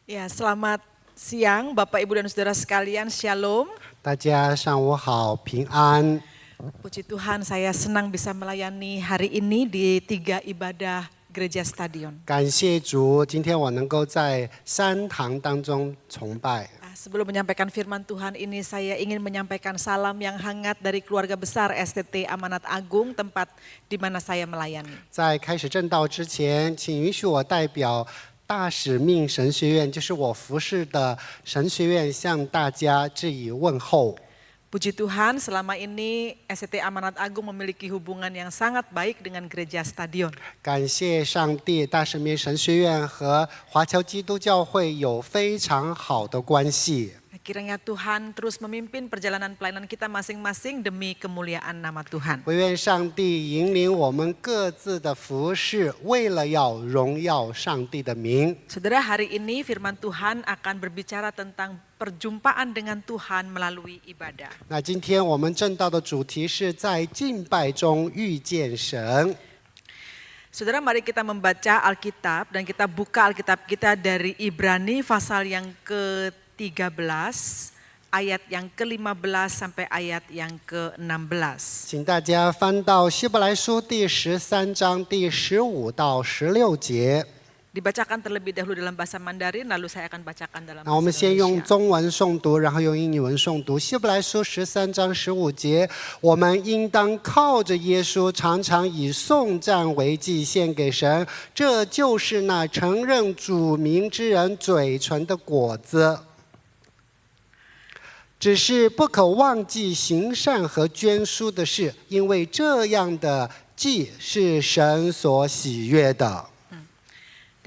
Ya, selamat siang Bapak, Ibu, dan Saudara sekalian, Shalom. 大家上午好，平安。 Puji Tuhan, saya senang bisa melayani hari ini di 3 ibadah gereja stadion. 感谢主，今天我能够在三堂当中崇拜。 Sebelum menyampaikan firman Tuhan ini, saya ingin menyampaikan salam yang hangat dari keluarga besar STT Amanat Agung, tempat di mana saya melayani. 在开始正道之前，请允许我代表大使命神学院，就是我服侍的神学院，向大家致以问候。 Puji Tuhan, selama ini STT Amanat Agung memiliki hubungan yang sangat baik dengan gereja stadion. 感谢上帝，大使命神学院和华侨基督教会有非常好的关系。 Kiranya Tuhan terus memimpin perjalanan pelayanan kita masing-masing demi kemuliaan nama Tuhan. 惟愿上帝引领我们各自的服事，为了要荣耀上帝的名。 Saudara, hari ini firman Tuhan akan berbicara tentang perjumpaan dengan Tuhan melalui ibadah. 那今天我们正道的主题是在敬拜中遇见神。 Saudara, mari kita membaca Alkitab dan kita buka Alkitab kita dari Ibrani pasal yang ke-13, ayat yang ke-15 sampai ayat yang ke-16. 请大家翻到希伯来书第13章第15到16节。 Dibacakan terlebih dahulu dalam bahasa Mandarin, lalu saya akan bacakan dalam 那我们 bahasa 先用 Indonesia. 中文诵读，然后用英语文诵读。希伯来书13章15节，我们应当靠着耶稣，常常以颂赞为祭献给神，这就是那承认主名之人嘴唇的果子。 只是不可忘记行善和捐书的事，因为这样的祭是神所喜悦的。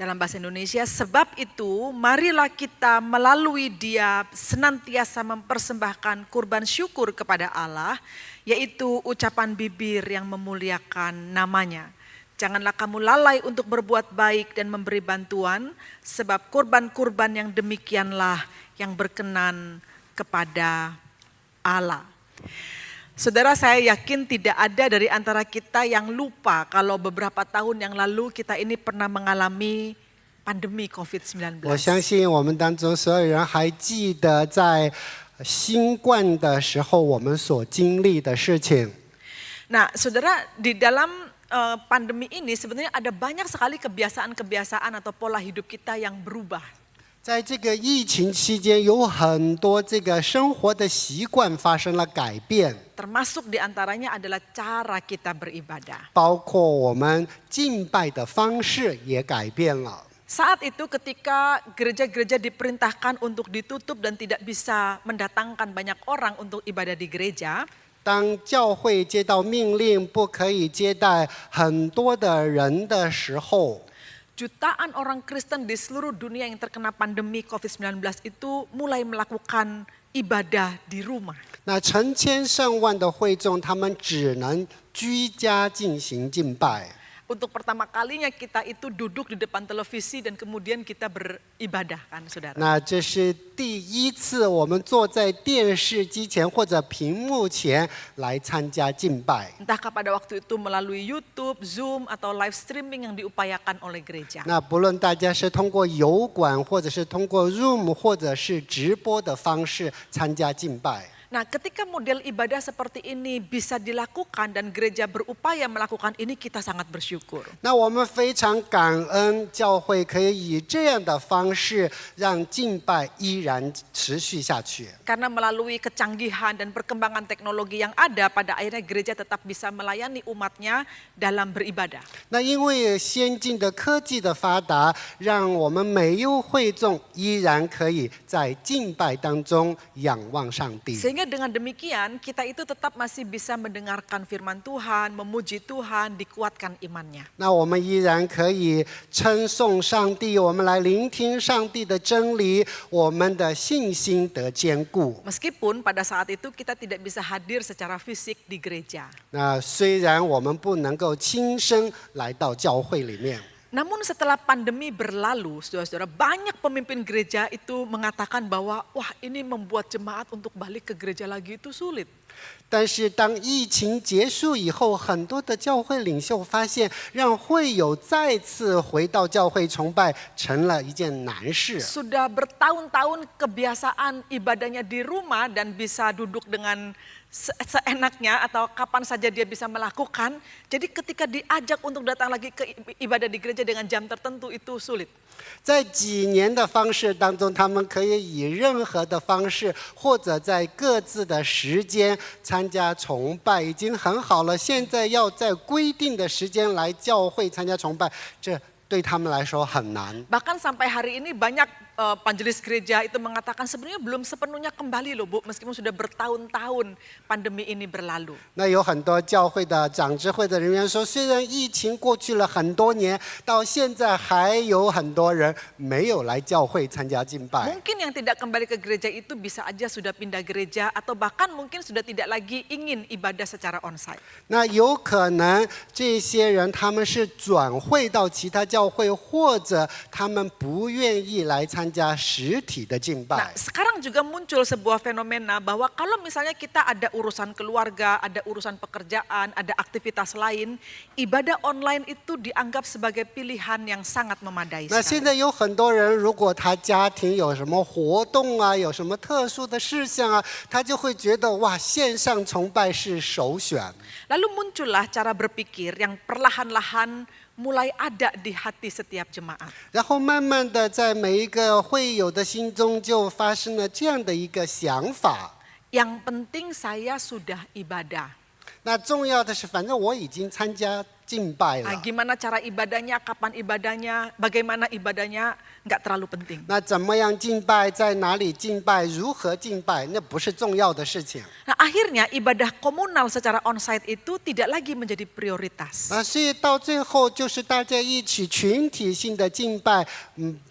Dalam bahasa Indonesia, sebab itu marilah kita melalui Dia senantiasa mempersembahkan kurban syukur kepada Allah, yaitu ucapan bibir yang memuliakan namanya. Janganlah kamu lalai untuk berbuat baik dan memberi bantuan, sebab kurban-kurban yang demikianlah yang berkenan kepada Allah. Saudara, saya yakin tidak ada dari antara kita yang lupa kalau beberapa tahun yang lalu kita ini pernah mengalami pandemi COVID-19. 我相信我们当中所有人还记得在新冠的时候我们所经历的事情。 Nah, saudara, di dalam pandemi ini sebenarnya ada banyak sekali kebiasaan-kebiasaan atau pola hidup kita yang berubah. 在这个疫情期间，有很多这个生活的习惯发生了改变， Termasuk diantaranya adalah cara kita beribadah. 包括我们敬拜的方式也改变了。 Saat itu ketika gereja-gereja diperintahkan untuk ditutup dan tidak bisa mendatangkan banyak orang untuk ibadah di gereja, 当教会接到命令不可以接待很多的人的时候， jutaan orang Kristen di seluruh dunia yang terkena pandemi COVID-19 itu mulai melakukan ibadah di rumah. 那成千上万的会众，他们只能居家进行敬拜。 Untuk pertama kalinya kita itu duduk di depan televisi dan kemudian kita beribadah, kan saudara. 那这是第一次我们坐在电视机前或者屏幕前来参加敬拜。 Entahkah pada waktu itu melalui YouTube, Zoom, atau live streaming yang diupayakan oleh gereja. 那不论大家是通过油管，或者是通过 Zoom， 或者是直播的方式参加敬拜。 Nah, ketika model ibadah seperti ini bisa dilakukan dan gereja berupaya melakukan ini, kita sangat bersyukur. 那我们非常感恩教会可以以这样的方式让敬拜依然持续下去。 Karena melalui kecanggihan dan perkembangan teknologi yang ada, pada akhirnya gereja tetap bisa melayani umatnya dalam beribadah. 那因为先进的科技的发达，让我们每一位会众依然可以在敬拜当中仰望上帝。 Sehingga dengan demikian kita itu tetap masih bisa mendengarkan firman Tuhan, memuji Tuhan, dikuatkan imannya. 那我们依然可以称颂上帝，我们来聆听上帝的真理，我们的信心得坚固。 Meskipun pada saat itu kita tidak bisa hadir secara fisik di gereja. 那虽然我们不能够亲身来到教会里面， Namun setelah pandemi berlalu, saudara-saudara, banyak pemimpin gereja itu mengatakan bahwa wah, ini membuat jemaat untuk balik ke gereja lagi itu sulit. 但是当疫情结束以后，很多的教会领袖发现，让会友再次回到教会崇拜成了一件难事。 Sudah bertahun-tahun kebiasaan ibadahnya di rumah dan bisa duduk dengan seenaknya atau kapan saja dia bisa melakukan. Jadi ketika diajak untuk datang lagi ke ibadah di gereja dengan jam tertentu itu sulit. 在几年的方式当中，他们可以以任何的方式，或者在各自的时间参加崇拜，已经很好了。现在要在规定的时间来教会参加崇拜，这对他们来说很难。 Bahkan sampai hari ini banyak panjelis gereja itu mengatakan sebenarnya belum sepenuhnya kembali loh Bu, meskipun sudah bertahun-tahun pandemi ini berlalu. 那有很多教会的长执会的人员说，虽然疫情过去了很多年，到现在还有很多人没有来教会参加敬拜。 Mungkin yang tidak kembali ke gereja itu bisa aja sudah pindah gereja atau bahkan mungkin sudah tidak lagi ingin ibadah secara onsite. 那有可能这些人他们是转会到其他教会，或者他们不愿意来参加实体的敬 Nah, 拜。 sekarang juga muncul sebuah fenomena bahwa kalau misalnya kita ada urusan keluarga, ada urusan pekerjaan, ada aktivitas lain, ibadah online itu dianggap sebagai pilihan yang sangat memadai 那现 sekali. 在有很多人，如果他家庭有什么活动啊，有什么特殊的事项啊，他就会觉得哇，线上崇拜是首选。 Lalu muncullah cara berpikir yang perlahan-lahan mulai ada di hati setiap jemaat. 然后慢慢的，在每一个会友的心中就发生了这样的一个想法。 Yang penting saya sudah ibadah. 那重要的是，反正我已经参加敬拜 Nah, 了。 gimana cara ibadahnya, kapan ibadahnya, bagaimana ibadahnya, nggak terlalu penting. 那怎么样敬拜，在哪里敬拜，如何敬拜，那不是重要的事情。 Nah, akhirnya ibadah komunal secara onsite itu tidak lagi menjadi prioritas. 所以到最后就是大家一起群体性的敬拜，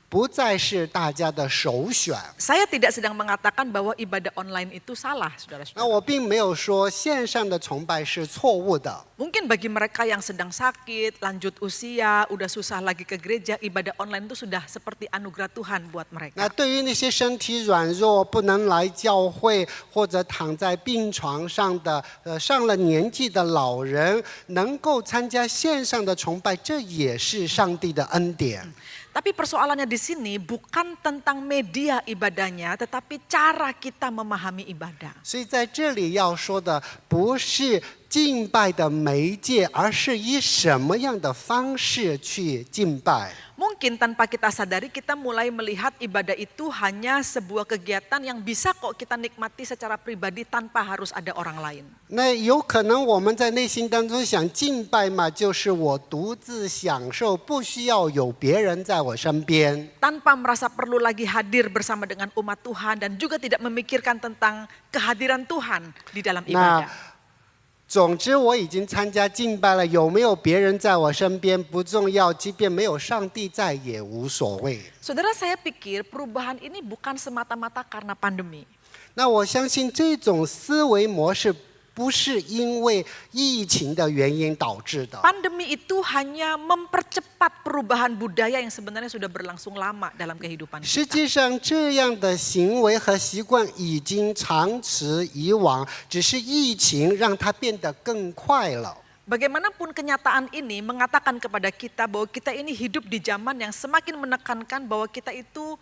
不再是大家的首选。 Saya tidak sedang mengatakan bahwa ibadah online itu salah, 那 saudara-saudara. 我并没有说线上的崇拜是错误的。 Mungkin bagi mereka yang sedang sakit, lanjut usia, udah susah lagi ke gereja, ibadah online itu sudah seperti anugerah Tuhan buat 那 mereka. 对于那些身体软弱、不能来教会或者躺在病床上的上了年纪的老人，能够参加线上的崇拜，这也是上帝的恩典。 Tapi persoalannya di sini bukan tentang media ibadahnya, tetapi cara kita memahami ibadah. 所以在这里要说的不是敬拜的媒介，而是以什么样的方式去敬拜。 Mungkin tanpa kita sadari kita mulai melihat ibadah itu hanya sebuah kegiatan yang bisa kok kita nikmati secara pribadi tanpa harus ada orang lain. 那有可能我们在内心当中想敬拜嘛，就是我独自享受，不需要有别人在我身边。 Tanpa merasa perlu lagi hadir bersama dengan umat Tuhan dan juga tidak memikirkan tentang kehadiran Tuhan di dalam 那 ibadah. 总之我已经参加敬拜了，有没有别人在我身边不重要，即便没有上帝在也无所谓。 Saudara, saya pikir perubahan ini bukan semata-mata karena pandemi. 那我相信这种思维模式不是因为疫情的原因导致的。 Pandemi itu hanya mempercepat perubahan budaya yang sebenarnya sudah berlangsung lama dalam kehidupan 实 kita. 际上，这样的行为和习惯已经长此以往，只是疫情让它变得更快了。 Bagaimanapun kenyataan ini mengatakan kepada kita bahwa kita ini hidup di zaman yang semakin menekankan bahwa kita itu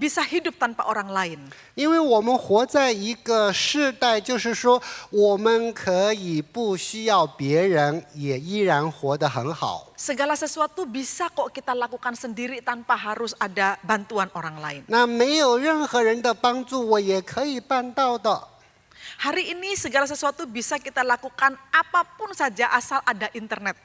bisa hidup tanpa orang lain. 因为我们活在一个世代，就是说，我们可以不需要别人，也依然活得很好。 Segala sesuatu bisa kok kita lakukan sendiri tanpa harus ada bantuan orang lain. 那没有任何人的帮助，我也可以办到的。 Hari ini segala sesuatu bisa kita lakukan apapun saja asal ada internet.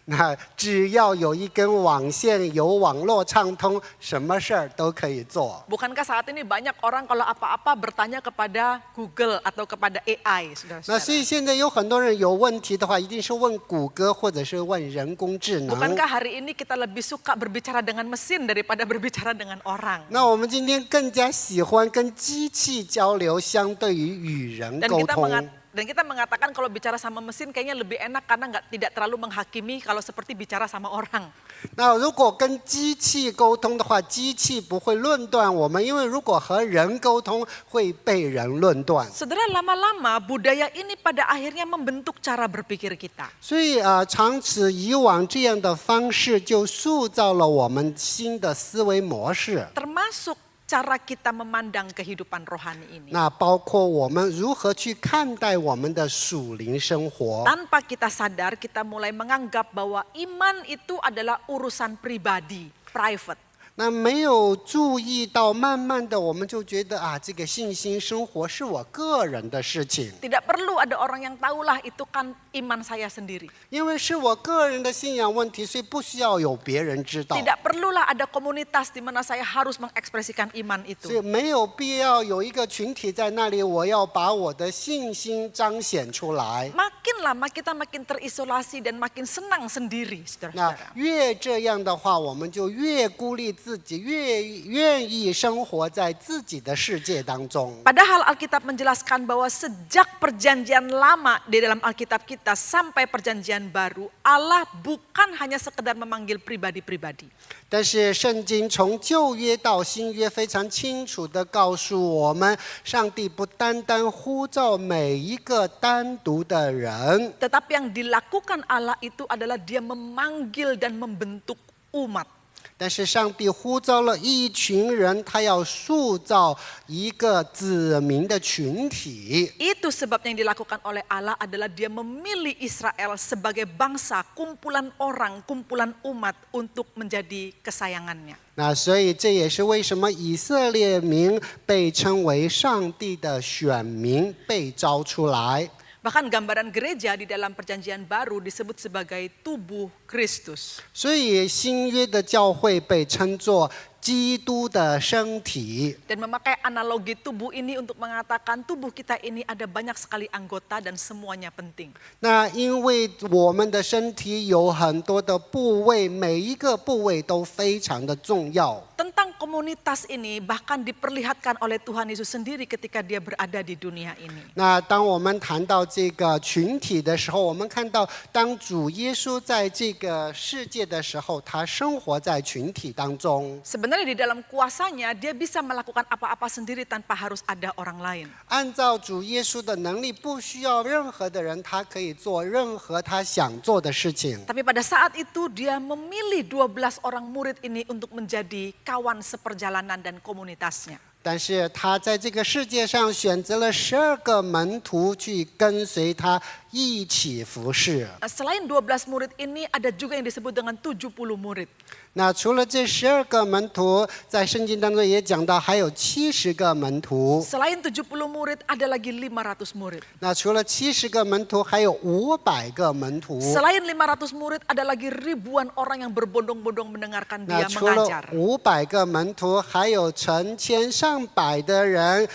那只要有一根网线，有网络畅通，什么事儿都可以做。 Bukankah saat ini banyak orang kalau apa-apa bertanya kepada Google atau kepada AI, 那所以 saudara-saudara. 现在有很多人有问题的话，一定是问谷歌或者是问人工智能。 Bukankah hari ini kita lebih suka berbicara dengan mesin daripada berbicara dengan orang? 那我们今天更加喜欢跟机器交流，相对于与人 Dan 沟 kita 通。Dan kita mengatakan kalau bicara sama mesin kayaknya lebih enak karena tidak terlalu menghakimi kalau seperti bicara sama orang. 那如果跟机器沟通的话，机器不会论断我们，因为如果和人沟通，会被人论断。Saudara, lama-lama budaya ini pada akhirnya membentuk cara berpikir kita. 所以长此以往，这样的方式就塑造了我们新的思维模式。 Termasuk cara kita memandang kehidupan rohani ini. 那包括我们如何去看待我们的属灵生活。 Tanpa kita sadar, kita mulai menganggap bahwa iman itu adalah urusan pribadi, private. 那没有注意到，慢慢的我们就觉得这个信心生活是我个人的事情， Tidak perlu ada orang yang tahulah itu kan iman saya sendiri. 因为是我个人的信仰问题，所以不需要有别人知道， Tidak perlulah ada komunitas di mana saya harus mengekspresikan iman 所以 itu. 没有必要有一个群体在那里，我要把我的信心彰显出来。 Makin lama kita makin terisolasi dan makin senang sendiri, 那 saudara-saudara. 越这样的话，我们就越孤立自己，越愿意生活在自己的世界当中。 Padahal Alkitab menjelaskan bahwa sejak perjanjian lama di dalam Alkitab kita sampai perjanjian baru, Allah bukan hanya sekedar memanggil pribadi-pribadi. 但是圣经从旧约到新约非常清楚地告诉我们，上帝不单单呼召每一个单独的人， Tetapi yang dilakukan Allah itu adalah dia memanggil dan membentuk umat. 但是上帝呼召了一群人，他要塑造一个子民的群体。 Itu sebabnya yang dilakukan oleh Allah adalah dia memilih Israel sebagai bangsa, kumpulan orang, kumpulan umat untuk menjadi kesayangannya. 那所以这也是为什么以色列民被称为上帝的选民，被招出来。 Bahkan gambaran gereja di dalam perjanjian baru disebut sebagai tubuh Kristus. 所以新约的教会被称作基督的身体。 Dan memakai analogi tubuh ini untuk mengatakan tubuh kita ini ada banyak sekali anggota dan semuanya penting. 那因为我们的身体有很多的部位，每一个部位都非常的重要。 Tentang komunitas ini bahkan diperlihatkan oleh Tuhan Yesus sendiri ketika dia berada di dunia ini. 那当我们谈到这个群体的时候，我们看到当主耶稣在这个世界的时候，他生活在群体当中。 Sebenarnya di dalam kuasanya dia bisa melakukan apa-apa sendiri tanpa harus ada orang lain. 按照主耶稣的能力，不需要任何的人，他可以做任何他想做的事情。 Tapi pada saat itu dia memilih 12 orang murid ini untuk menjadi kawan seperjalanan dan komunitasnya. 但是他在这个世界上选择了12个门徒去跟随他一起服侍。 Selain 12 murid ini ada juga yang disebut dengan 70 murid. 那除了这12个门徒，在圣经当中也讲到还有70个门徒。 Selain 70 murid ada lagi 500 murid. 那除了70个门徒，还有500个门徒。 Selain 500 murid ada lagi ribuan orang yang berbondong-bondong mendengarkan 那 dia 除了 mengajar. 500个门徒，还有成千上百的人，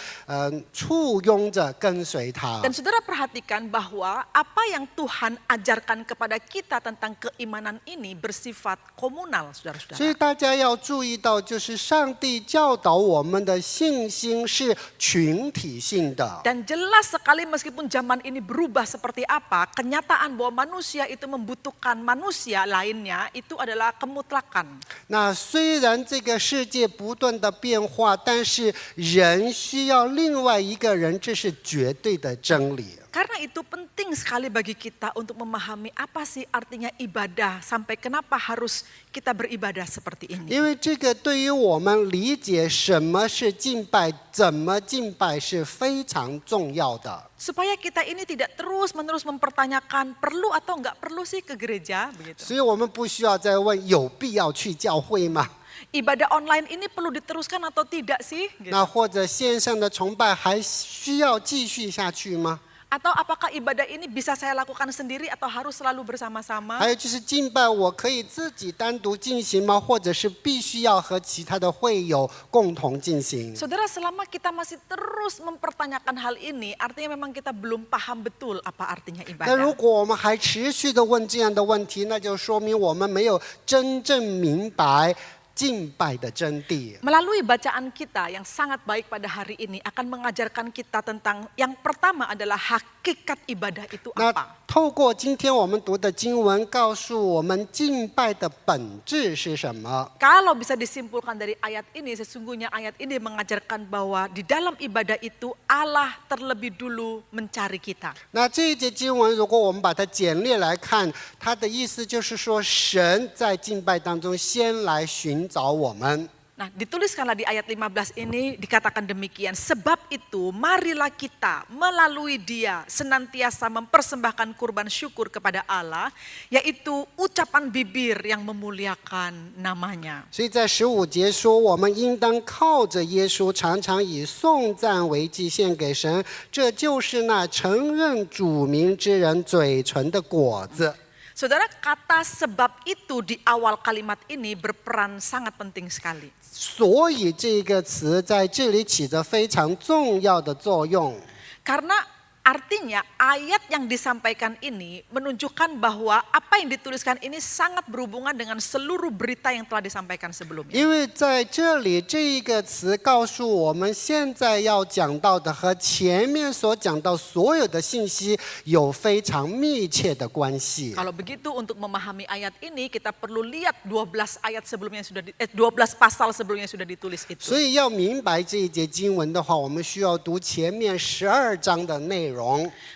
簇拥着跟随他。 Dan saudara perhatikan bahwa apa yang Tuhan ajarkan kepada kita tentang keimanan ini bersifat komunal, 所以 saudara-saudara. 大家要注意到，就是上帝教导我们的信心是群体性的。 Dan jelas sekali meskipun zaman ini berubah seperti apa, kenyataan bahwa manusia itu membutuhkan manusia lainnya itu adalah kemutlakan. 那虽然这个世界不断的变化，但是人需要另外一个人，这是绝对的真理。 Karena itu penting sekali bagi kita untuk memahami apa sih artinya ibadah, sampai kenapa harus kita beribadah seperti ini. 因为这个对于我们理解什么是敬拜，怎么敬拜是非常重要的。 Supaya kita ini tidak terus-menerus mempertanyakan perlu atau enggak perlu sih ke gereja, begitu. 所以我们不需要再问有必要去教会吗？ Ibadah online ini perlu diteruskan atau tidak sih? Gitu. 那或者线上的崇拜还需要继续下去吗？ Atau apakah ibadah ini bisa saya lakukan sendiri atau harus selalu bersama-sama? 还有就是敬拜，我可以自己单独进行吗？或者是必须要和其他的会友共同进行？ Saudara, selama kita masih terus mempertanyakan hal ini, artinya memang kita belum paham betul apa artinya 那如 ibadah. 果我们还持续的问这样的问题，那就说明我们没有真正明白敬拜的真谛。 Melalui bacaan kita yang sangat baik pada hari ini akan mengajarkan kita tentang yang pertama adalah hak hakikat ibadah itu 那 apa. 透过今天我们读的经文，告诉我们敬拜的本质是什么？ Kalau bisa disimpulkan dari ayat ini, sesungguhnya ayat ini mengajarkan bahwa di dalam ibadah itu Allah terlebih dulu mencari kita. 那这一节经文，如果我们把它简略来看，它的意思就是说，神在敬拜当中先来寻找我们。 Nah, dituliskanlah di ayat 15 ini dikatakan demikian. Sebab itu marilah kita melalui Dia senantiasa mempersembahkan kurban syukur kepada Allah, yaitu ucapan bibir yang memuliakan namanya. 所以在15节说，我们应当靠着耶稣，常常以颂赞为祭献给神，这就是那承认主名之人嘴唇的果子。 Saudara, kata sebab itu di awal kalimat ini berperan sangat penting sekali. 所以这个词在这里起着非常重要的作用。 Karena artinya ayat yang disampaikan ini menunjukkan bahwa apa yang dituliskan ini sangat berhubungan dengan seluruh berita yang telah disampaikan sebelumnya. 因为在这里这一个词告诉我们，现在要讲到的和前面所讲到所有的信息有非常密切的关系。 Kalau begitu untuk memahami ayat ini kita perlu lihat 12 ayat sebelumnya 12 pasal sebelumnya sudah ditulis itu. 所以要明白这一节经文的话，我们需要读前面12章的内容。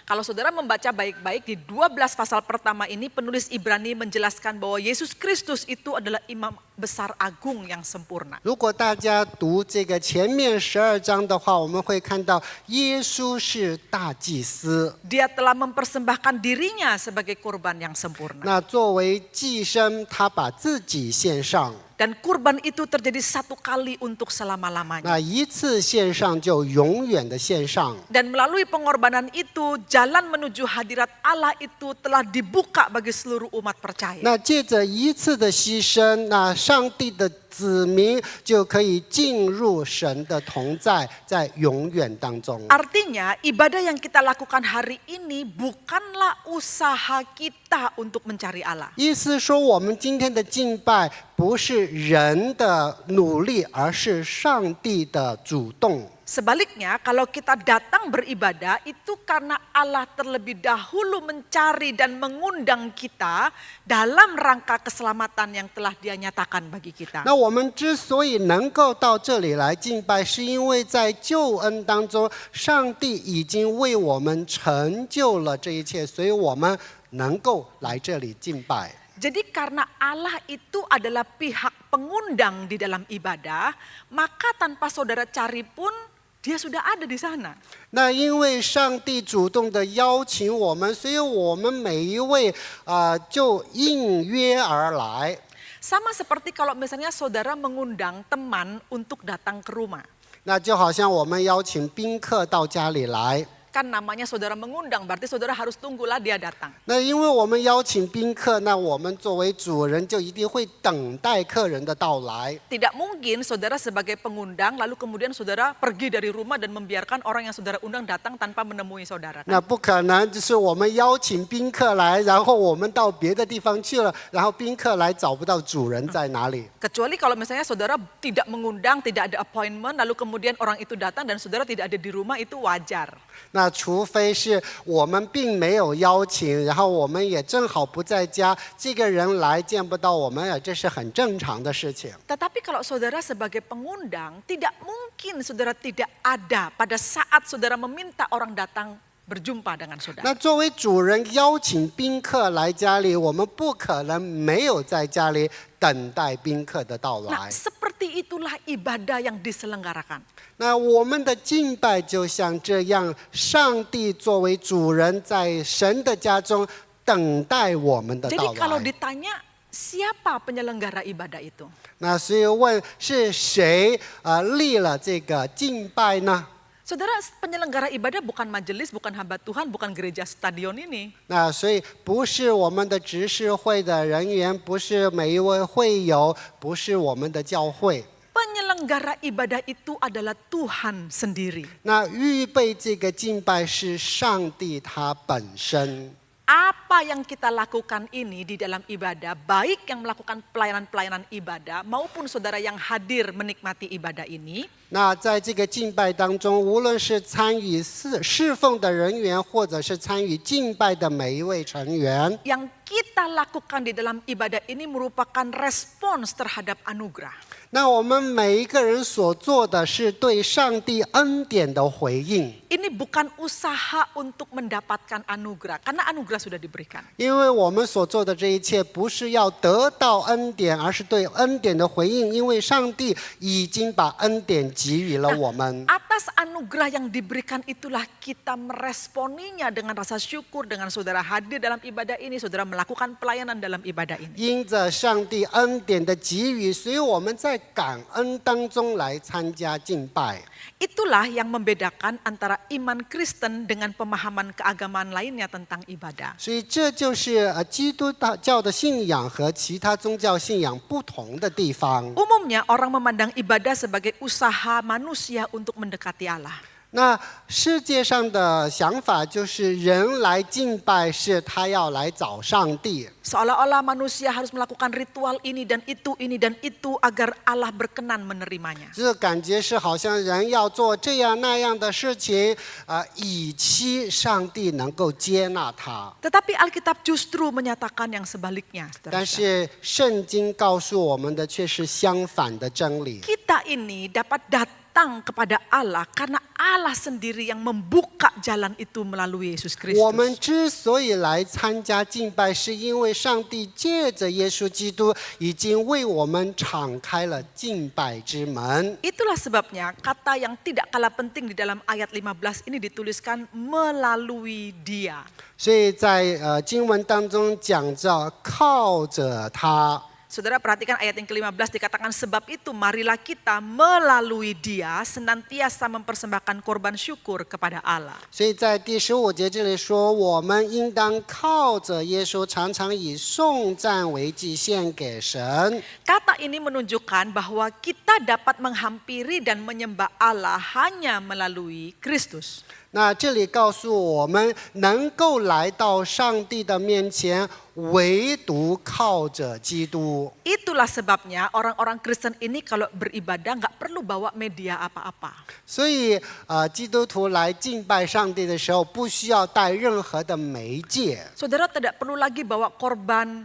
Kalau saudara membaca baik-baik di 12 pasal pertama ini penulis Ibrani menjelaskan bahwa Yesus Kristus itu adalah imam besar agung yang sempurna. 如果大家读这个前面12章的话，我们会看到耶稣是大祭司。 Dia telah mempersembahkan dirinya sebagai kurban yang sempurna. 那作为祭牲，他把自己献上。 Dan kurban itu terjadi satu kali untuk selama-lamanya. 那一次献上就永远的献上。 Dan melalui pengorbanan itu, jalan menuju hadirat Allah itu telah dibuka bagi seluruh umat percaya. 那借着一次的牺牲，那上帝的子民就可以进入神的同在，在永远当中。 Artinya ibadah yang kita lakukan hari ini bukanlah usaha kita untuk mencari Allah. 意思说，我们今天的敬拜不是人的努力，而是上帝的主动。 Sebaliknya, kalau kita datang beribadah itu karena Allah terlebih dahulu mencari dan mengundang kita dalam rangka keselamatan yang telah Dia nyatakan bagi kita. 那我们之所以能够到这里来敬拜，是因为在救恩当中，上帝已经为我们成就了这一切，所以我们能够来这里敬拜。 Jadi karena Allah itu adalah pihak pengundang di dalam ibadah, maka tanpa saudara cari pun Dia sudah ada di sana. 那因为上帝主动的邀请我们，所以我们每一位就应约而来。 Sama seperti kalau misalnya saudara mengundang teman untuk datang ke rumah. 那就好像我们邀请宾客到家里来。 Kan namanya saudara mengundang, berarti saudara harus tunggulah dia datang. 那因为我们邀请宾客，那我们作为主人就一定会等待客人的到来。 Tidak mungkin saudara sebagai pengundang lalu kemudian saudara pergi dari rumah dan membiarkan orang yang saudara undang datang tanpa menemui saudara. 那不可能，就是我们邀请宾客来，然后我们到别的地方去了，然后宾客来找不到主人在哪里。 Kecuali kalau misalnya saudara tidak mengundang, tidak ada appointment, lalu kemudian orang itu datang dan saudara tidak ada di rumah, itu wajar. 那除非是我们并没有邀请，然后我们也正好不在家，这个人来见不到我们，这是很正常的事情。 Tetapi kalau saudara sebagai pengundang, tidak mungkin saudara tidak ada pada saat saudara meminta orang datang berjumpa dengan saudara. 那作为主人邀请宾客来家里，我们不可能没有在家里等待宾客的到 Nah, 来。 seperti itulah ibadah yang diselenggarakan. 那我们的敬拜就像这样，上帝作为主人在神的家中等待我们的 Jadi 到 kalau 来。 ditanya siapa penyelenggara ibadah itu? 那所以问是谁立了这个敬拜呢？ Saudara, penyelenggara ibadah bukan majelis, bukan hamba Tuhan, bukan gereja stadion ini. 那所以不是我们的执事会的人员，不是每一位会友，不是我们的教会。 Penyelenggara ibadah itu adalah Tuhan sendiri. 那预备这个敬拜是上帝他本身。 Apa apa yang kita lakukan ini di dalam ibadah, baik yang melakukan pelayanan-pelayanan ibadah maupun saudara yang hadir menikmati ibadah ini, 那在这个敬拜当中，无论是参与侍奉的人员，或者是参与敬拜的每一位成员， yang kita lakukan di dalam ibadah ini merupakan respons terhadap anugerah. 那我们每一个人所做的是对上帝恩典的回应， Ini bukan usaha untuk mendapatkan anugerah, karena anugerah sudah diberikan. 因为我们所做的这一切不是要得到恩典，而是对恩典的回应，因为上帝已经把恩典给予了我们。 Atas anugerah yang diberikan itulah kita meresponinya dengan rasa syukur, dengan saudara hadir dalam ibadah ini, saudara melakukan pelayanan dalam ibadah ini. 因着上帝恩典的给予，所以我们在感恩当中来参加敬拜。 Itulah yang membedakan antara iman Kristen dengan pemahaman keagamaan lainnya tentang ibadah. 所以这就是基督教的信仰和其他宗教信仰不同的地方。 Umumnya orang memandang ibadah sebagai usaha manusia untuk mendekati Allah. 那世界上的想法就是人来敬拜是他要来找上帝， Seolah-olah manusia harus melakukan ritual ini dan itu agar Allah berkenan menerimanya. 这感觉是好像人要做这样那样的事情，以期上帝能够接纳他。 Tetapi Alkitab justru menyatakan yang sebaliknya. 但 saudara-saudara. 是圣经告诉我们的却是相反的真理。 Kita ini dapat datang kepada Allah karena Allah sendiri yang membuka jalan itu melalui Yesus 我们 Kristus. 之所以来参加敬拜，是因为上帝借着耶稣基督已经为我们敞开了敬拜之门。 Itulah sebabnya kata yang tidak kalah penting di dalam ayat 15 ini dituliskan melalui Dia. 所以在经文当中讲到靠着他。 Saudara perhatikan ayat yang ke-15 dikatakan sebab itu marilah kita melalui Dia senantiasa mempersembahkan korban syukur kepada Allah. 所以在第15节这里说，我们应当靠着耶稣，常常以颂赞为祭献给神。 Kata ini menunjukkan bahwa kita dapat menghampiri dan menyembah Allah hanya melalui Kristus. 那这里告诉我们，能够来到上帝的面前，唯独靠着基督。 Itulah sebabnya orang-orang Kristen ini kalau beribadah nggak perlu bawa media apa-apa. 所以基督徒来敬拜上帝的时候，不需要带任何的媒介。 Saudara tidak perlu lagi bawa korban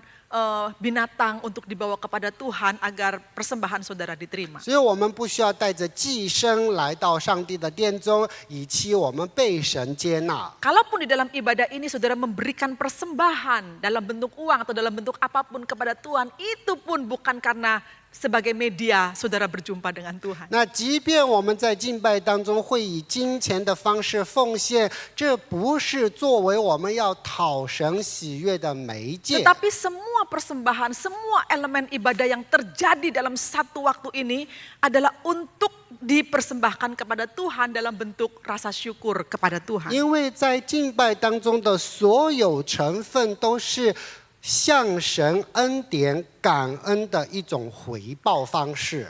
binatang untuk dibawa kepada Tuhan agar persembahan saudara diterima. 所以我们不需要带着祭牲来到上帝的殿中，以期我们被神接纳。 Kalaupun di dalam ibadah ini saudara memberikan persembahan dalam bentuk uang atau dalam bentuk apapun kepada Tuhan, itu pun bukan karena sebagai media saudara berjumpa dengan Tuhan. 那即便我们在敬拜当中会以金钱的方式奉献，这不是作为我们要讨神喜悦的媒介。 Tetapi semua persembahan, semua elemen ibadah yang terjadi dalam satu waktu ini adalah untuk dipersembahkan kepada Tuhan dalam bentuk rasa syukur kepada Tuhan. 因为在敬拜当中的所有成分都是向神恩典感恩的一种回报方式。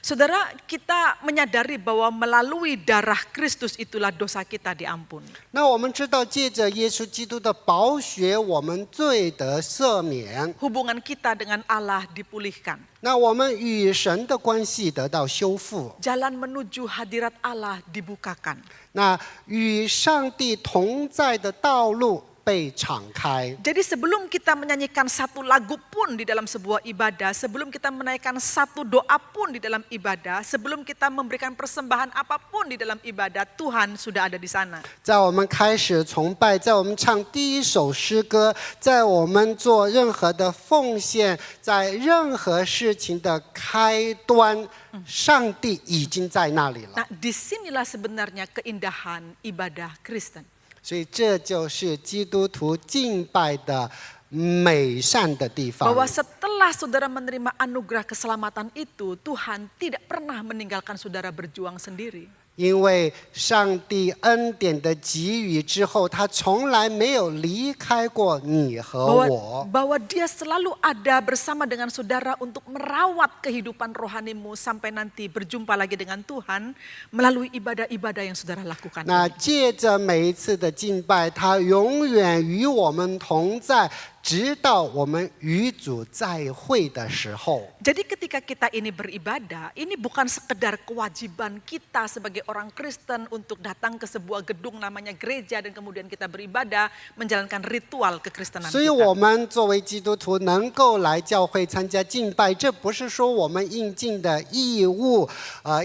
Saudara, kita menyadari bahwa melalui darah Kristus itulah dosa kita diampuni. 那我们知道，借着耶稣基督的宝血，我们罪得赦免。 Hubungan kita dengan Allah dipulihkan. 那我们与神的关系得到修复。 Jalan menuju hadirat Allah dibukakan. 那与上帝同在的道路被敞开。 Jadi sebelum kita menyanyikan satu lagu pun di dalam sebuah ibadah, sebelum kita menaikkan satu doa pun di dalam ibadah, sebelum kita memberikan persembahan apapun di dalam ibadah, Tuhan sudah ada di sana. 在我们开始崇拜，在我们唱第一首诗歌，在我们做任何的奉献，在任何事情的开端，上帝已经在那里了。 Nah, disinilah sebenarnya keindahan ibadah Kristen. 所以这就是基督徒敬拜的美善的地方。 Bahwa setelah saudara menerima anugerah keselamatan itu, Tuhan tidak pernah meninggalkan saudara berjuang sendiri. 因为上帝恩典的给予之后，他从来没有离开过你和我。 bahwa Dia selalu ada bersama dengan saudara untuk merawat kehidupan rohanimu sampai nanti berjumpa lagi dengan Tuhan melalui ibadah-ibadah yang saudara lakukan. 那借着每一次的敬拜，他永远与我们同在，直到我们与主再会的时候。 Jadi ketika kita ini beribadah, ini bukan sekedar kewajiban kita sebagai orang Kristen untuk datang ke sebuah gedung namanya gereja dan kemudian kita beribadah, menjalankan ritual kekristenan 所以 kita. 我们作为基督徒能够来教会参加敬拜，这不是说我们应尽的义务，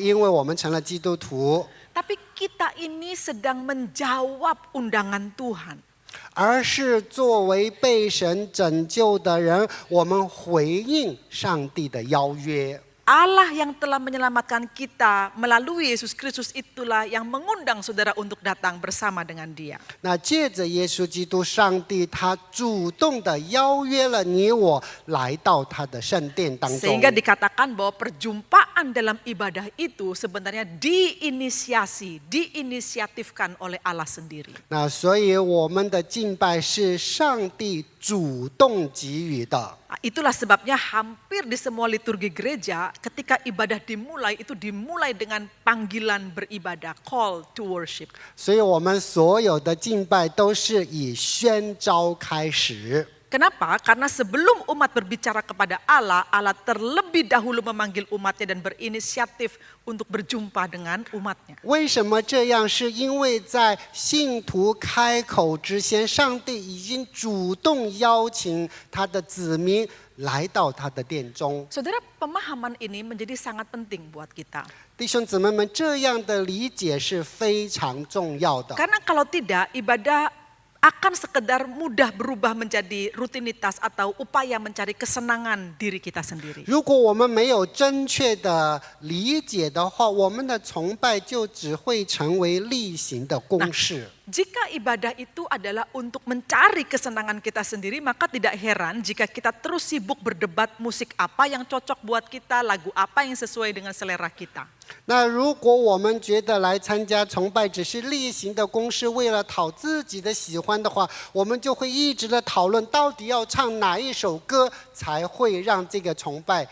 因为我们成了基督徒， Tapi kita ini sedang menjawab undangan Tuhan. 而是作为被神拯救的人，我们回应上帝的邀约。 Allah yang telah menyelamatkan kita melalui Yesus Kristus itulah yang mengundang saudara untuk datang bersama dengan Dia. 那借着耶稣基督，上帝他主动的邀约了你我来到他的圣殿当中。 Sehingga dikatakan bahwa perjumpaan dalam ibadah itu sebenarnya diinisiatifkan oleh Allah sendiri. 那所以我们的敬拜是上帝主动给予的。 Itulah sebabnya hampir di semua liturgi gereja ketika ibadah dimulai itu dimulai dengan panggilan beribadah, call to worship. 所以我们所有的敬拜都是以宣召开始。 Kenapa? Karena sebelum umat berbicara kepada Allah, Allah terlebih dahulu memanggil umatnya dan berinisiatif untuk berjumpa dengan umatnya. 为什么这样？是因为在信徒开口之前，上帝已经主动邀请他的子民来到他的殿中。 Saudara, pemahaman ini menjadi sangat penting buat kita. 弟兄姊妹们，这样的理解是非常重要的。 Karena kalau tidak, ibadah akan sekedar mudah berubah menjadi rutinitas atau upaya mencari kesenangan diri kita sendiri. 如果我们没有正确的理解的话，我们的崇拜就只会成为例行的公式。 Jika ibadah itu adalah untuk mencari kesenangan kita sendiri, maka tidak heran jika kita terus sibuk berdebat musik apa yang cocok buat kita, lagu apa yang sesuai dengan selera kita. 那如果我们觉得来参加崇拜只是例行的公事，为了讨自己的喜欢的话，我们就会一直的讨论到底要唱哪一首歌才会让这个崇拜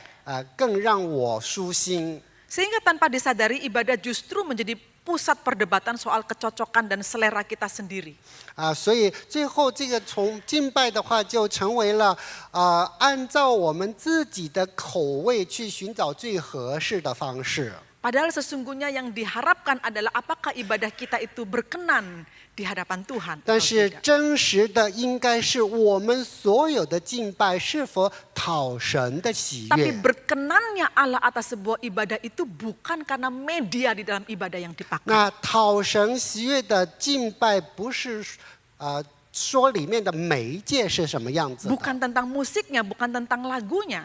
更让我舒心。 Sehingga tanpa disadari ibadah justru menjadi pusat perdebatan soal kecocokan dan selera kita sendiri. 所以最后这个敬拜的话，就成为了按照我们自己的口味去寻找最合适的方式。 Padahal sesungguhnya yang diharapkan adalah apakah ibadah kita itu berkenan di hadapan Tuhan. 但是真实的应该是我们所有的敬拜是否讨神的喜 Tapi 悦。 berkenannya Allah atas sebuah ibadah itu bukan karena media di dalam ibadah yang dipakai. 那讨神喜悦的敬拜不是说里面的媒介是什么样子的， Bukan tentang musiknya, bukan tentang lagunya.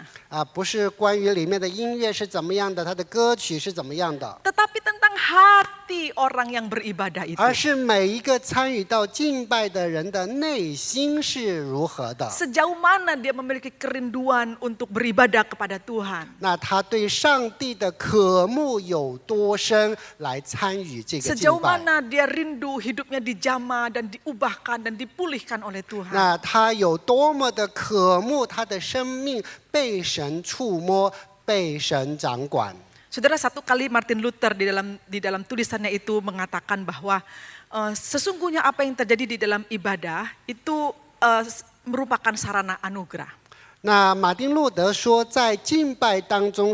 不是关于里面的音乐是怎么样的，它的歌曲是怎么样的， Tetapi tentang hati orang yang beribadah itu. 而是每一个参与到敬拜的人的内心是如何的。 Sejauh mana dia memiliki kerinduan untuk beribadah kepada Tuhan. 那他对上帝的渴慕有多深，来参与这个敬 Sejauh 拜？ mana dia rindu hidupnya dijamah dan diubahkan dan dipulihkan oleh Tuhan. 那他有多么的渴慕他的生命被神触摸，被神掌管。 Saudara, satu kali Martin Luther di dalam tulisannya itu mengatakan bahwa sesungguhnya apa yang terjadi di dalam ibadah itu merupakan sarana anugerah. 那马丁路德说，在敬拜当中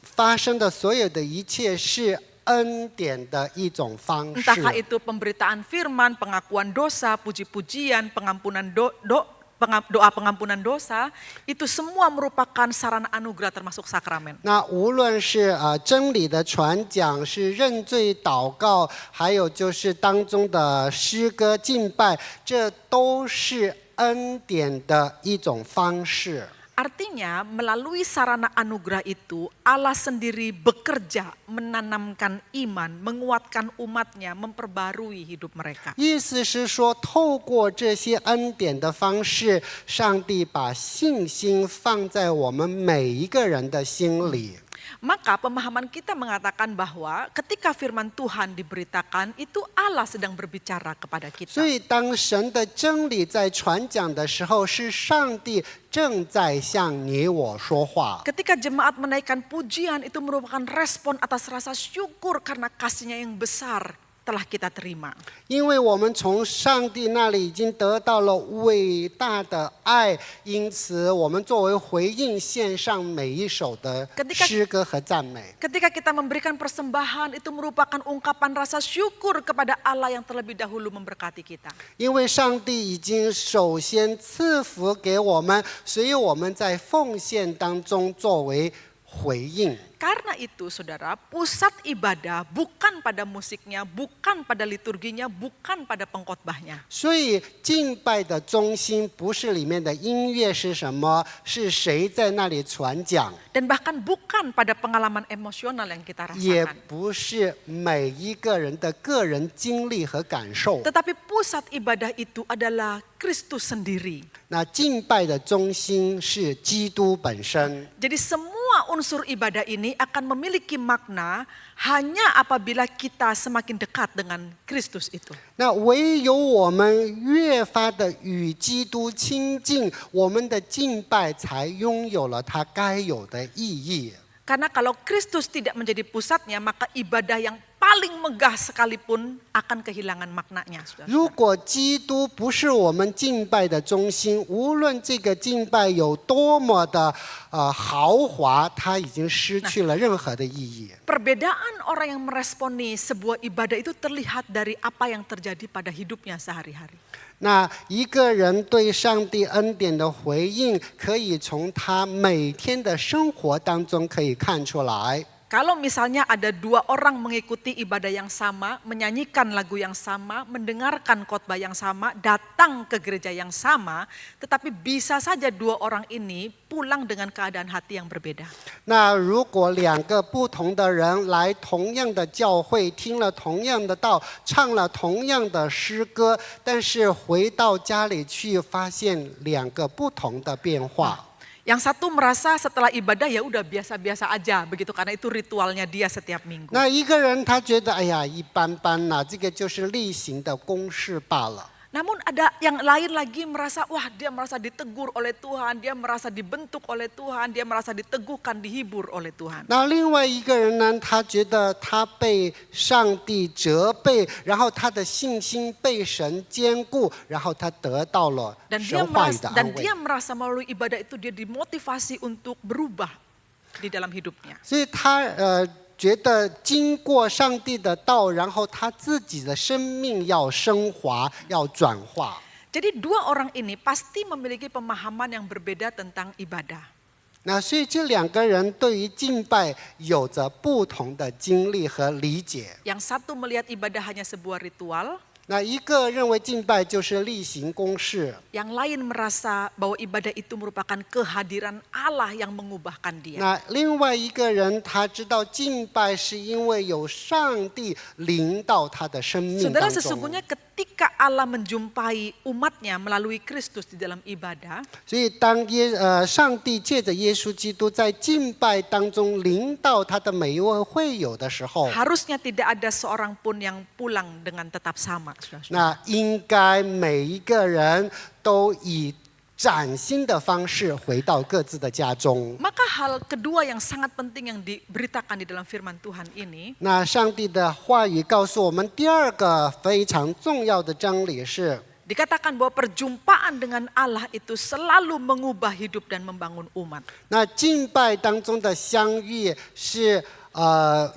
发生的所有的一切是恩典的一种方式。 Entahkah itu pemberitaan firman, pengakuan dosa, puji-pujian, pengampunan doa pengampunan dosa, itu semua merupakan sarana anugerah termasuk sakramen. 那无论是真理的传讲，是认罪祷告，还有就是当中的诗歌敬拜，这都是恩典的一种方式。 Artinya melalui sarana anugerah itu Allah sendiri bekerja menanamkan iman, menguatkan umatnya, memperbarui hidup mereka. 意思是说，透过这些恩典的方式，上帝把信心放在我们每一个人的心里。Maka pemahaman kita mengatakan bahwa ketika firman Tuhan diberitakan, itu Allah sedang berbicara kepada 所 kita. 以当神的真理在传讲的时候，是上帝正在向你我说话。 Ketika jemaat menaikkan pujian, itu merupakan respon atas rasa syukur karena kasih-Nya yang besar telah kita terima. 因为我们从上帝那里已经得到了伟大的爱，因此我们作为回应献上每一首的诗歌和赞美。 Ketika kita memberikan persembahan, itu merupakan ungkapan rasa syukur kepada Allah yang terlebih dahulu memberkati kita. 因为上帝已经首先赐福给我们，所以我们在奉献当中作为回应。 Karena itu saudara, pusat ibadah bukan pada musiknya, bukan pada liturginya, bukan pada pengkhotbahnya. 所以敬拜的中心不是里面的音乐是什么，是谁在那里传讲， Dan bahkan bukan pada pengalaman emosional yang kita 也 rasakan. 不是每一个人的个人经历和感受。 Tetapi pusat ibadah itu adalah Kristus sendiri. 那敬拜的中心是基督本身。 Jadi semua unsur ibadah ini akan memiliki makna hanya apabila kita semakin dekat dengan Kristus itu. 那唯有我们越发的与基督亲近，我们的敬拜才拥有了它该有的意义。 Karena kalau Kristus tidak menjadi pusatnya, maka ibadah yang paling megah sekalipun akan kehilangan maknanya. 如果基督不是我们敬拜的中心，无论这个敬拜有多么的豪华，它已经失去了任何的意义。 Perbedaan orang yang meresponi sebuah ibadah itu terlihat dari apa yang terjadi pada hidupnya sehari-hari. 那一个人对上帝恩典的回应，可以从他每天的生活当中可以看出来。 Kalau misalnya ada dua orang mengikuti ibadah yang sama, menyanyikan lagu yang sama, mendengarkan khotbah yang sama, datang ke gereja yang sama, tetapi bisa saja dua orang ini pulang dengan keadaan hati yang berbeda. 那如果两个不同的人来同样的教会，听了同样的道，唱了同样的诗歌，但是回到家里去，发现两个不同的变化。 Yang satu merasa setelah ibadah ya udah biasa-biasa aja begitu karena itu ritualnya dia setiap minggu. 那一个人他觉得，哎呀，一般般啦，这个就是例行的公事罢了。 Namun ada yang lain lagi merasa, wah dia merasa ditegur oleh Tuhan, dia merasa dibentuk oleh Tuhan, dia merasa diteguhkan, dihibur oleh Tuhan. 那另外一个人呢，他觉得他被上帝责备，然后他的信心被神坚固，然后他得到了 Dan 神 dia 话语的 merasa, 安 dan 慰。 dia merasa melalui ibadah itu dia dimotivasi untuk berubah di dalam hidupnya. 所以他觉得经过上帝的道，然后他自己的生命要升华，要转化。 Jadi dua orang ini pasti memiliki pemahaman yang berbeda tentang ibadah. 那所以这两个人对于敬拜有着不同的经历和理解。 Yang satu melihat ibadah hanya sebuah ritual, 那一个认为敬拜就是例行公事， yang lain merasa bahwa ibadah itu merupakan kehadiran Allah yang mengubahkan dia. 那另外一个人他知道敬拜是因为有上帝临到他的生命 Saudara, 当中。 sesungguhnya ketika Allah menjumpai umatnya melalui Kristus di dalam ibadah, 所以当上帝借着耶稣基督在敬拜当中临到他的每一位会友的时候， harusnya tidak ada seorang pun yang pulang dengan tetap sama. Saudara-saudara. 那应该每一个人都以崭新的方式回到各自的家中。 Maka hal kedua yang sangat penting yang diberitakan di dalam firman Tuhan ini, 那上帝的话语告诉我们，第二个非常重要的真理是， dikatakan bahwa perjumpaan dengan Allah itu selalu mengubah hidup dan membangun umat. 那敬拜当中的相遇是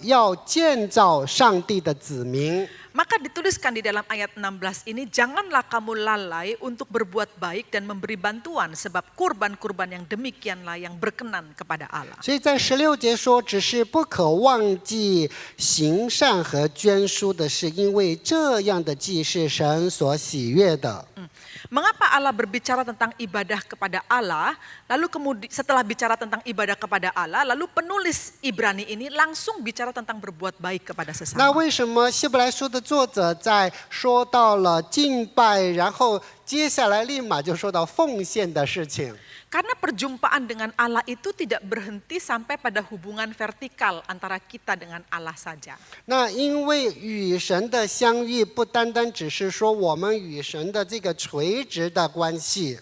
要建造上帝的子民。 Maka dituliskan di dalam ayat 16 ini, janganlah kamu lalai untuk berbuat baik dan memberi bantuan, sebab kurban-kurban yang demikianlah yang berkenan kepada Allah. 所以在16节说，只是不可忘记行善和捐书的事，因为这样的祭是神所喜悦的。 Mengapa Allah berbicara tentang ibadah kepada Allah, lalu kemudian setelah bicara tentang ibadah kepada Allah, lalu penulis Ibrani ini langsung bicara tentang berbuat baik kepada 那 sesama. 为什么希伯来书的作者在说到了敬拜，然后接下来立马就说到奉献的事情。 Karena perjumpaan dengan Allah itu tidak berhenti sampai pada hubungan vertikal antara kita dengan Allah saja. 那因为与神的相遇，不单单只是说我们与神的这个垂直的关系。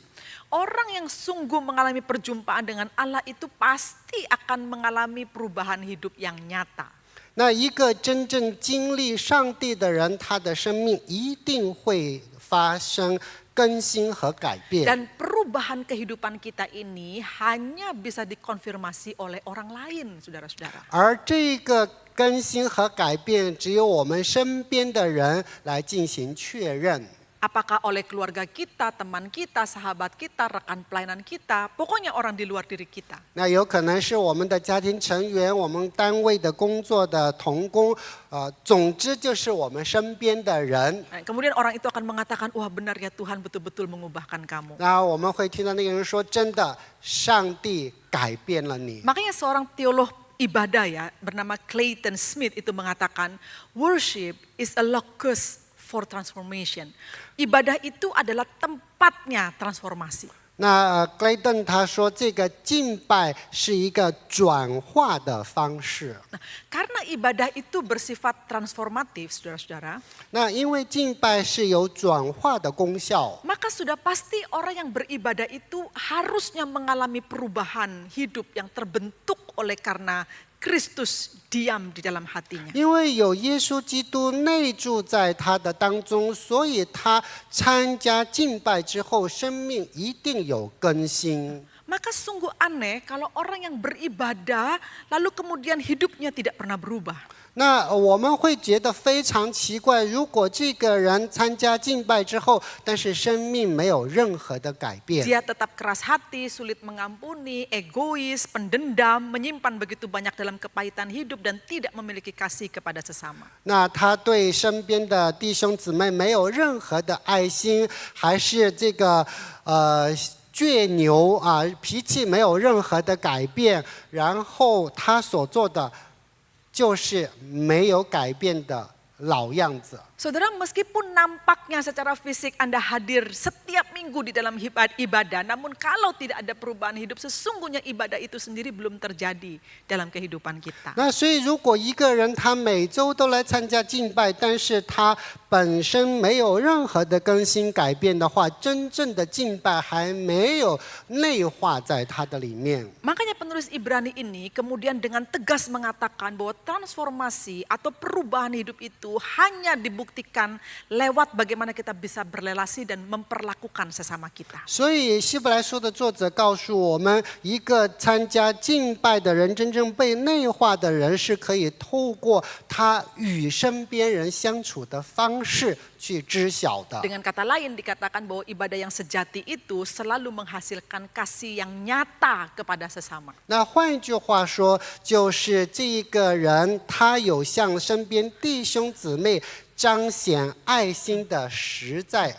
Orang yang sungguh mengalami perjumpaan dengan Allah itu pasti akan mengalami perubahan hidup yang nyata. 那一个真正经历上帝的人，他的生命一定会发生更新和改变。 Dan perubahan kehidupan kita ini hanya bisa dikonfirmasi oleh orang lain, saudara-saudara. 而这个更新和改变，只有我们身边的人来进行确认。 Apakah oleh keluarga kita, teman kita, sahabat kita, rekan pelayanan kita, pokoknya orang di luar diri kita. 那有可能是我们的家庭成员，我们单位的工作的同工，总之就是我们身边的人。 Kemudian orang itu akan mengatakan, wah benar ya Tuhan betul-betul mengubahkan kamu. 那我们会听到那个人说：“真的，上帝改变了你。” Makanya seorang teolog ibadah ya bernama Clayton Smith itu mengatakan, worship is a locus for transformation. Ibadah itu adalah tempatnya transformasi. 那克雷顿他说，这个敬拜是一个转化的方式。 Nah, karena ibadah itu bersifat transformatif, saudara-saudara, 那因为敬拜是有转化的功效， maka sudah pasti orang yang beribadah itu harusnya mengalami perubahan hidup yang terbentuk oleh karena Kristus diam di dalam hatinya. 因为有耶稣基督内住在他的当中，所以他参加敬拜之后，生命一定有更新。 Maka sungguh aneh kalau orang yang beribadah lalu kemudian hidupnya tidak pernah berubah. 那我们会觉得非常奇怪，如果这个人参加敬拜之后，但是生命没有任何的改变， Dia tetap keras hati, sulit mengampuni, egois, pendendam, menyimpan begitu banyak dalam kepahitan hidup dan tidak memiliki kasih kepada sesama. 那他对身边的弟兄姊妹没有任何的爱心，还是这个倔牛啊，脾气没有任何的改变，然后他所做的就是没有改变的老样子。 Saudara, meskipun nampaknya secara fisik Anda hadir setiap minggu di dalam ibadah, namun kalau tidak ada perubahan hidup, sesungguhnya ibadah itu sendiri belum terjadi dalam kehidupan kita. 那所以，如果一个人他每周都来参加敬拜，但是他本身没有任何的更新改变的话，真正的敬拜还没有内化在他的里面。 Makanya penulis Ibrani ini kemudian dengan tegas mengatakan bahwa transformasi atau perubahan hidup itu hanya dibuktikan lewat bagaimana kita bisa berelasi dan memperlakukan sesama kita. 所以希伯来书的作者告诉我们，一个参加敬拜的人，真正被内化的人，是可以透过他与身边人相处的方式去知晓的。 Dengan kata lain dikatakan bahwa ibadah yang sejati itu selalu menghasilkan kasih yang nyata kepada sesama. 那换一句话说，就是这一个人他有向身边弟兄姊妹彰显爱心的实在。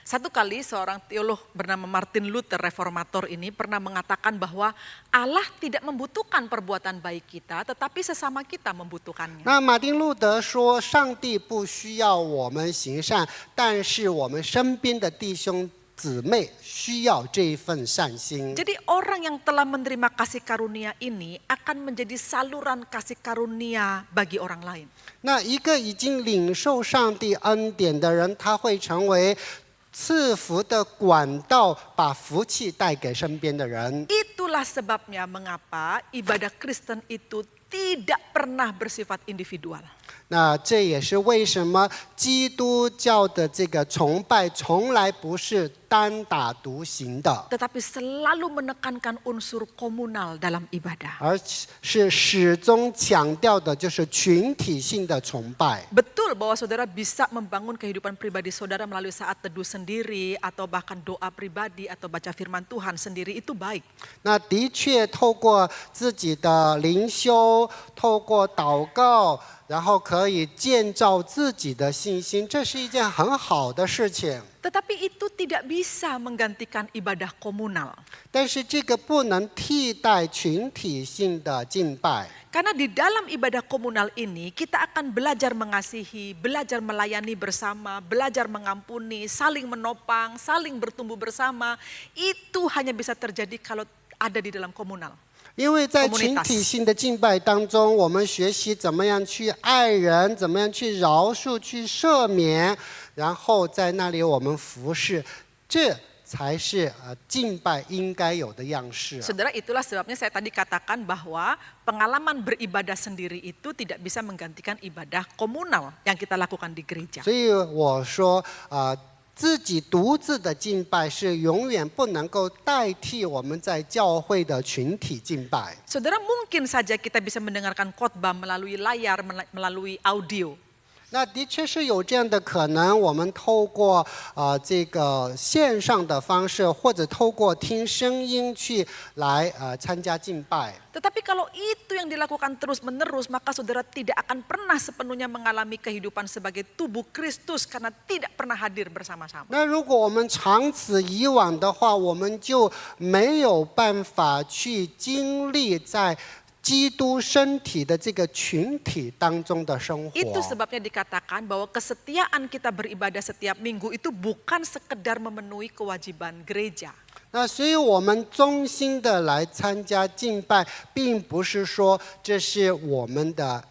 Satu kali seorang teolog bernama Martin Luther reformator ini pernah mengatakan bahwa Allah tidak membutuhkan perbuatan baik kita, tetapi sesama kita membutuhkannya. 那马丁路德说，上帝不需要我们行善，但是我们身边的弟兄姊妹需要这一份善心。 Jadi orang yang telah menerima kasih karunia ini akan menjadi saluran kasih karunia bagi orang lain. 那一个已经领受上帝恩典的人，他会成为赐福的管道，把福气带给身边的人。 Itulah sebabnya mengapa ibadah Kristen itu tidak pernah bersifat individual. 那这也是为什么基督教的这个崇拜从来不是单打独行的， Tetapi selalu menekankan unsur komunal dalam ibadah. 而是始终强调的就是群体性的崇拜。 Betul bahwa saudara bisa membangun kehidupan pribadi saudara melalui saat teduh sendiri atau bahkan doa pribadi atau baca firman Tuhan sendiri itu baik. 那的确透过自己的灵修，透过祷告，然后可以建造自己的信心，这是一件很好的事情。 Tetapi itu tidak bisa menggantikan ibadah komunal. 但是这个不能替代群体性的敬拜， Karena di dalam ibadah komunal ini kita akan belajar mengasihi, belajar melayani bersama, belajar mengampuni, saling menopang, saling bertumbuh bersama. Itu hanya bisa terjadi kalau ada di dalam komunal. 因为在群体性的敬拜当中，我们学习怎么样去爱人，怎么样去饶恕、去赦免，然后在那里我们服侍，这才是敬拜应该有的样式。 Saudara, itulah sebabnya saya tadi katakan bahwa pengalaman beribadah sendiri itu tidak bisa menggantikan ibadah komunal yang kita lakukan di gereja. 所以我说自己独自的敬拜是永远不能够代替我们在教会的群体敬拜。 Saudara, mungkin saja kita bisa mendengarkan khotbah melalui layar, melalui audio. 那的确是有这样的可能，我们透过这个线上的方式，或者透过听声音去来参加敬拜。 Tetapi kalau itu yang dilakukan terus-menerus, maka saudara tidak akan pernah sepenuhnya mengalami kehidupan sebagai tubuh Kristus karena tidak pernah hadir bersama-sama. 那如果我们长此以往的话，我们就没有办法去经历在 基督身体的这个群体当中的生活。 Itu sebabnya dikatakan bahwa kesetiaan kita beribadah setiap minggu itu bukan sekedar memenuhi kewajiban gereja. 那所以我们衷心的来参加敬拜，并不是说这是我们的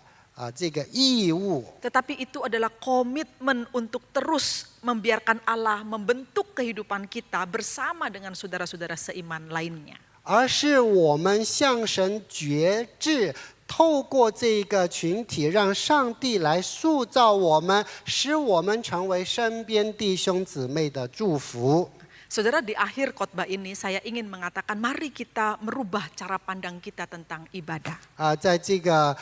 这个义务， Tetapi itu adalah komitmen untuk terus membiarkan Allah membentuk kehidupan kita bersama dengan saudara-saudara seiman lainnya. 而是我们向神决志，透过这个群体，让上帝来塑造我们，使我们成为身边弟兄姊妹的祝福。 Saudara, di akhir khotbah ini saya ingin mengatakan mari kita merubah cara pandang kita tentang ibadah. 在这个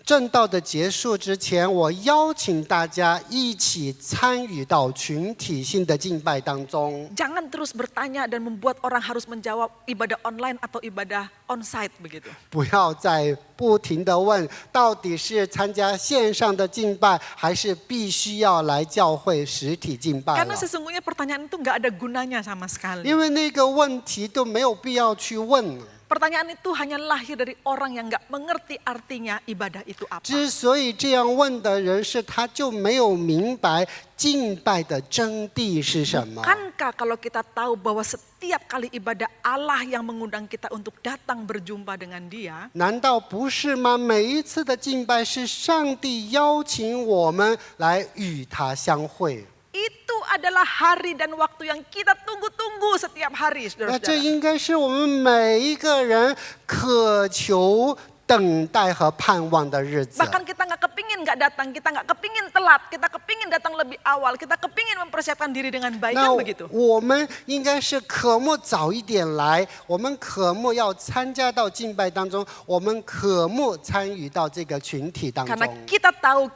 正道的结束之前，我邀请大家一起参与到群体性的敬拜当中。 Jangan terus bertanya dan membuat orang harus menjawab ibadah online atau ibadah onsite begitu. 不要再不停地问，到底是参加线上的敬拜，还是必须要来教会实体敬拜 Karena 了？ sesungguhnya pertanyaan itu nggak ada gunanya sama sekali. 因为那个问题都没有必要去问。 Pertanyaan itu hanya lahir dari orang yang nggak mengerti artinya ibadah itu apa. 之所以这样问的人是，他就没有明白敬拜的真谛是什么。 Bukankah kalau kita tahu bahwa setiap kali ibadah Allah yang mengundang kita untuk datang berjumpa dengan Dia? 难道不是吗？每一次的敬拜是上帝邀请我们来与他相会。 Itu adalah hari dan waktu yang kita tunggu-tunggu setiap hari, 那这 saudara-saudara. 应该是我们每一个人渴求、等待和盼望的日子。 Bahkan kita nggak kepingin nggak datang, kita nggak kepingin telat, kita kepingin datang lebih awal, kita kepingin mempersiapkan diri dengan baik, 那 kan begitu? 我们应该是渴慕早一点来，我们渴慕要参加到敬拜当中，我们渴慕参与到这个群体当 Karena 中。 kita tahu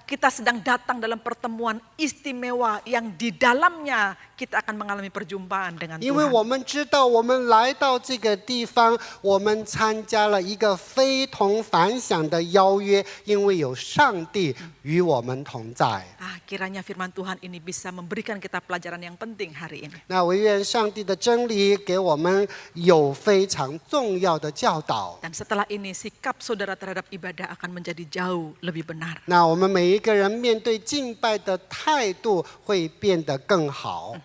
kita sedang datang dalam pertemuan istimewa yang di dalamnya kita akan mengalami perjumpaan dengan 因为 Tuhan. 我们知道，我们来到这个地方，我们参加了一个非同凡响的邀约，因为有上帝与我们同在。 Kiranya firman Tuhan ini bisa memberikan kita pelajaran yang penting hari ini. 那唯愿上帝的真理给我们有非常重要的教导。 Dan setelah ini sikap saudara terhadap ibadah akan menjadi jauh lebih benar. 那我们每一个人面对敬拜的态度会变得更好。